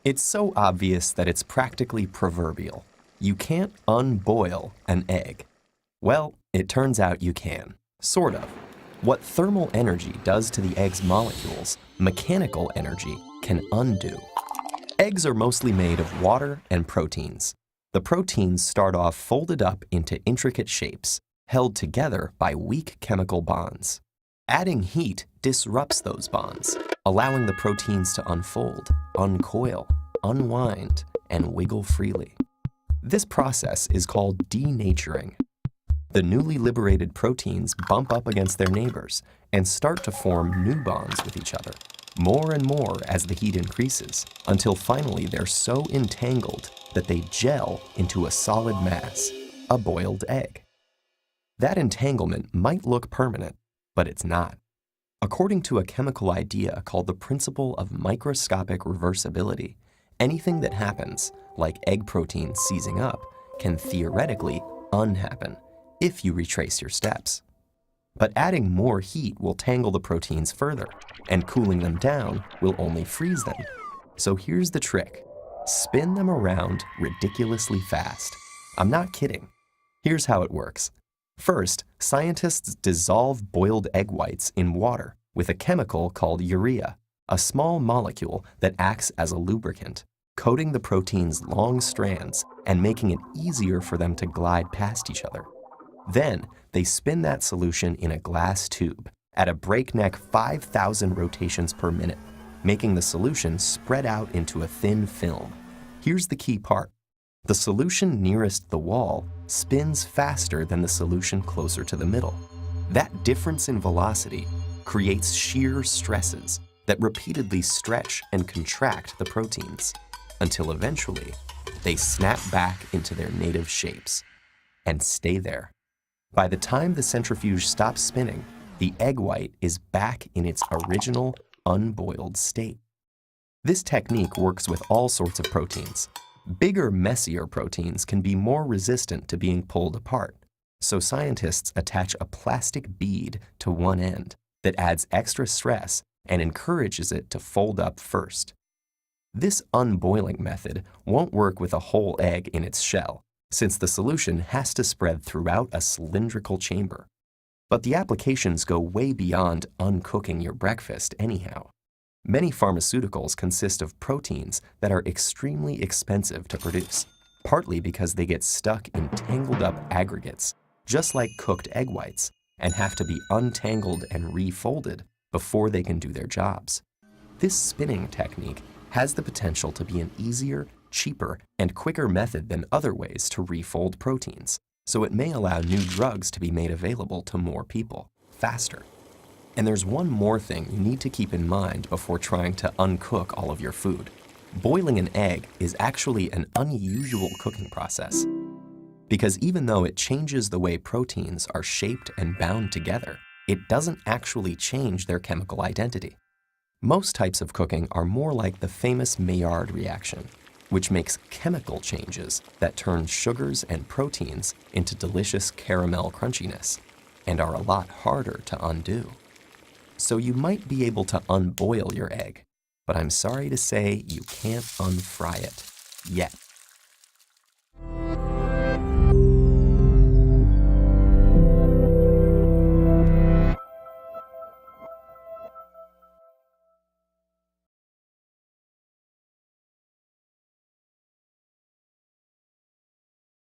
It's so obvious that it's practically proverbial. You can't unboil an egg. Well, it turns out you can, sort of. What thermal energy does to the egg's molecules, mechanical energy can undo. Eggs are mostly made of water and proteins. The proteins start off folded up into intricate shapes, held together by weak chemical bonds. Adding heat disrupts those bonds, allowing the proteins to unfold, uncoil, unwind, and wiggle freely. This process is called denaturing. The newly liberated proteins bump up against their neighbors and start to form new bonds with each other, more and more as the heat increases, until finally they're so entangled that they gel into a solid mass, a boiled egg. That entanglement might look permanent, but it's not. According to a chemical idea called the principle of microscopic reversibility, anything that happens, like egg proteins seizing up, can theoretically unhappen if you retrace your steps. But adding more heat will tangle the proteins further, and cooling them down will only freeze them. So here's the trick. Spin them around ridiculously fast. I'm not kidding. Here's how it works. First, scientists dissolve boiled egg whites in water with a chemical called urea, a small molecule that acts as a lubricant, coating the protein's long strands and making it easier for them to glide past each other. Then, they spin that solution in a glass tube at a breakneck 5,000 rotations per minute, making the solution spread out into a thin film. Here's the key part. The solution nearest the wall spins faster than the solution closer to the middle. That difference in velocity creates shear stresses that repeatedly stretch and contract the proteins, until eventually they snap back into their native shapes and stay there. By the time the centrifuge stops spinning, the egg white is back in its original unboiled state. This technique works with all sorts of proteins. Bigger, messier proteins can be more resistant to being pulled apart, so scientists attach a plastic bead to one end that adds extra stress and encourages it to fold up first. This unboiling method won't work with a whole egg in its shell, since the solution has to spread throughout a cylindrical chamber. But the applications go way beyond uncooking your breakfast anyhow. Many pharmaceuticals consist of proteins that are extremely expensive to produce, partly because they get stuck in tangled up aggregates, just like cooked egg whites, and have to be untangled and refolded before they can do their jobs. This spinning technique has the potential to be an easier, cheaper, and quicker method than other ways to refold proteins, so it may allow new drugs to be made available to more people, faster. And there's one more thing you need to keep in mind before trying to uncook all of your food. Boiling an egg is actually an unusual cooking process, because even though it changes the way proteins are shaped and bound together, it doesn't actually change their chemical identity. Most types of cooking are more like the famous Maillard reaction, which makes chemical changes that turn sugars and proteins into delicious caramel crunchiness, and are a lot harder to undo. So you might be able to unboil your egg, but I'm sorry to say you can't unfry it yet.